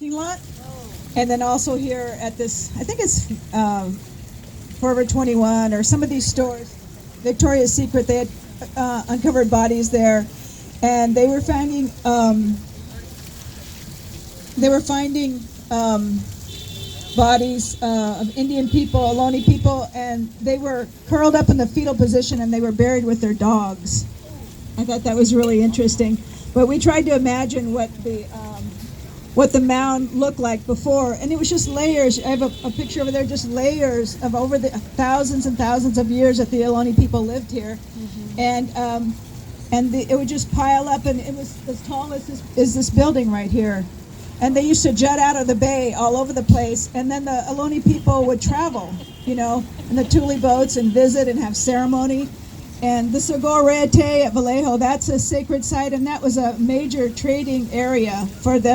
parking lot. And then also here at this, I think it's Forever 21 or some of these stores, Victoria's Secret, they had uncovered bodies there. And they were finding bodies of Indian people, Ohlone people, and they were curled up in the fetal position and they were buried with their dogs. I thought that was really interesting. But we tried to imagine what the mound looked like before, and it was just layers. I have a picture over there, just layers of over the thousands and thousands of years that the Ohlone people lived here. Mm-hmm. And it would just pile up, and it was as tall as this building right here. And they used to jet out of the bay all over the place, and then the Ohlone people would travel, in the Thule boats and visit and have ceremony. And the Sogorete at Vallejo, that's a sacred site, and that was a major trading area for the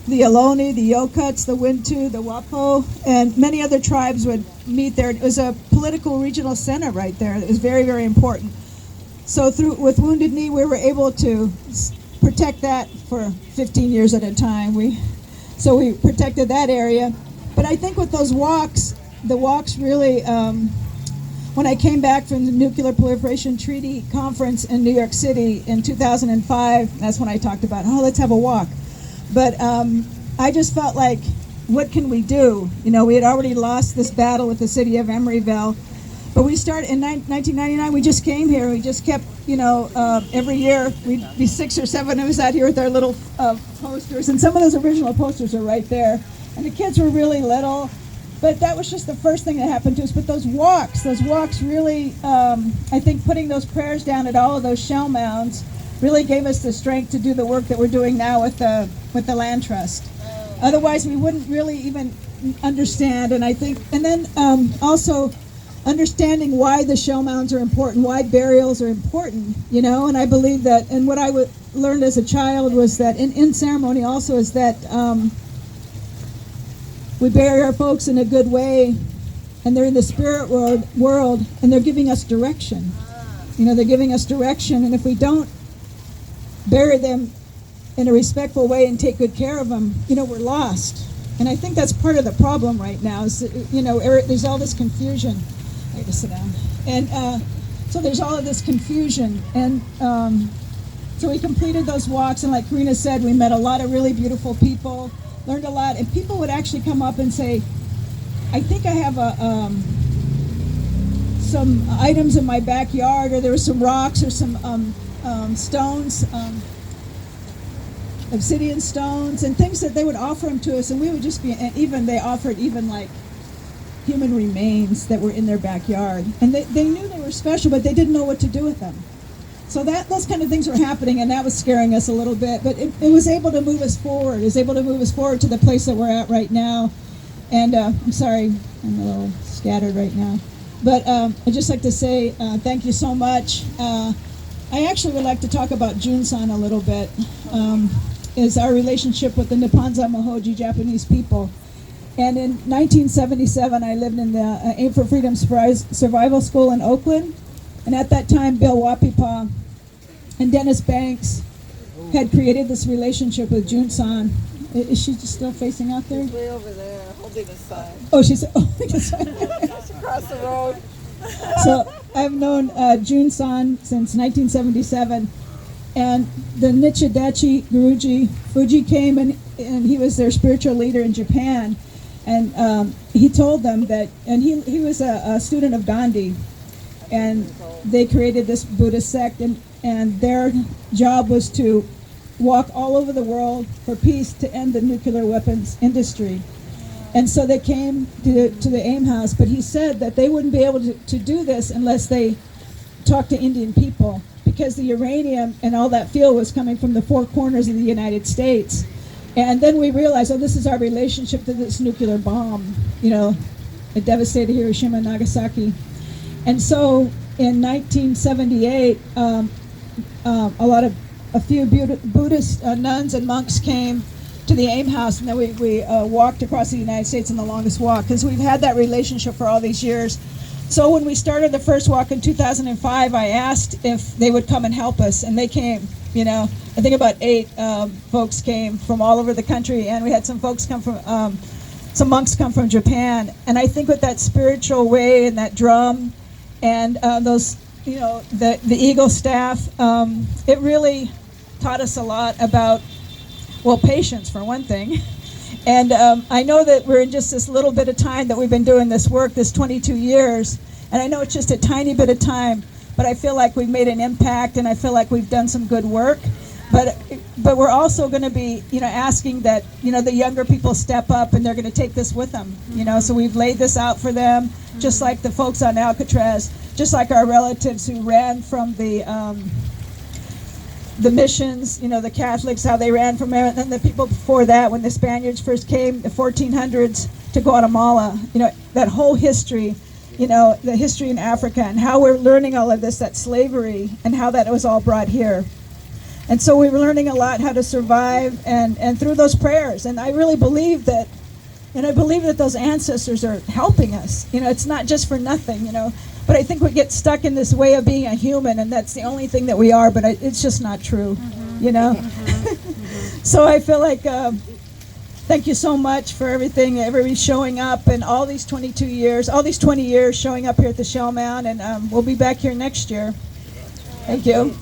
Ohlone, the Yokuts, the Wintu, the Wapo, and many other tribes would meet there. It was a political regional center right there. It was very, very important. So with Wounded Knee, we were able to protect that for 15 years at a time. So we protected that area. But I think with those walks, the walks really, when I came back from the Nuclear Proliferation Treaty Conference in New York City in 2005, that's when I talked about, let's have a walk. But I just felt like, what can we do? We had already lost this battle with the city of Emeryville. But we started in 1999, we just came here. We just kept, every year, we'd be 6 or 7 of us out here with our little posters. And some of those original posters are right there. And the kids were really little. But that was just the first thing that happened to us. But those walks really, I think putting those prayers down at all of those shell mounds really gave us the strength to do the work that we're doing now with the Land Trust. Otherwise, we wouldn't really even understand. And I think, and then also understanding why the shell mounds are important, why burials are important, and I believe that, and what I learned as a child was that in ceremony also is that we bury our folks in a good way, and they're in the spirit world, and they're giving us direction. They're giving us direction, and if we don't bury them in a respectful way and take good care of them, we're lost. And I think that's part of the problem right now, is, there's all this confusion. I have to sit down. And so there's all of this confusion. And so we completed those walks, and like Karina said, we met a lot of really beautiful people, learned a lot, and people would actually come up and say, I think I have some items in my backyard, or there were some rocks or some stones, obsidian stones, and things that they would offer them to us, and we would just be, and even they offered like human remains that were in their backyard, and they knew they were special, but they didn't know what to do with them. So those kind of things were happening, and that was scaring us a little bit, but it was able to move us forward. It was able to move us forward to the place that we're at right now. And I'm sorry, I'm a little scattered right now. But I'd just like to say thank you so much. I actually would like to talk about Junsan a little bit, is our relationship with the Nippon-za Mahoji Japanese people. And in 1977, I lived in the Aim for Freedom Survival School in Oakland. And at that time, Bill Wapipa and Dennis Banks had created this relationship with Junsan. Is she just still facing out there? She's way over there, holding the sign. Oh, she's holding the sign. She's across the road. So I've known Junsan since 1977. And the Nichidachi Guruji Fuji came, and he was their spiritual leader in Japan. And he told them that, and he was a student of Gandhi. And they created this Buddhist sect, and their job was to walk all over the world for peace to end the nuclear weapons industry. And so they came to the AIM house, but he said that they wouldn't be able to do this unless they talked to Indian people, because the uranium and all that fuel was coming from the four corners of the United States. And then we realized, this is our relationship to this nuclear bomb, it devastated Hiroshima and Nagasaki. And so in 1978, a few Buddhist nuns and monks came to the AIM house, and then we walked across the United States in the longest walk, because we've had that relationship for all these years. So when we started the first walk in 2005, I asked if they would come and help us, and they came. I think about 8 folks came from all over the country, and we had some folks come from, some monks come from Japan. And I think with that spiritual way and that drum and those, the eagle staff, it really taught us a lot about, well, patience for one thing. And I know that we're in just this little bit of time that we've been doing this work, this 22 years, and I know it's just a tiny bit of time, but I feel like we've made an impact, and I feel like we've done some good work. But we're also going to be, asking that, the younger people step up, and they're going to take this with them, So we've laid this out for them, just like the folks on Alcatraz, just like our relatives who ran from the missions, the Catholics, how they ran from there, and then the people before that, when the Spaniards first came, the 1400s, to Guatemala, that whole history, the history in Africa, and how we're learning all of this, that slavery, and how that was all brought here. And so we were learning a lot how to survive, and through those prayers, and I really believe that, those ancestors are helping us. It's not just for nothing, But I think we get stuck in this way of being a human, and that's the only thing that we are, but it's just not true, So I feel like, thank you so much for everything, everybody showing up, and all these 22 years, all these 20 years showing up here at the Shellmound, and we'll be back here next year. Thank you.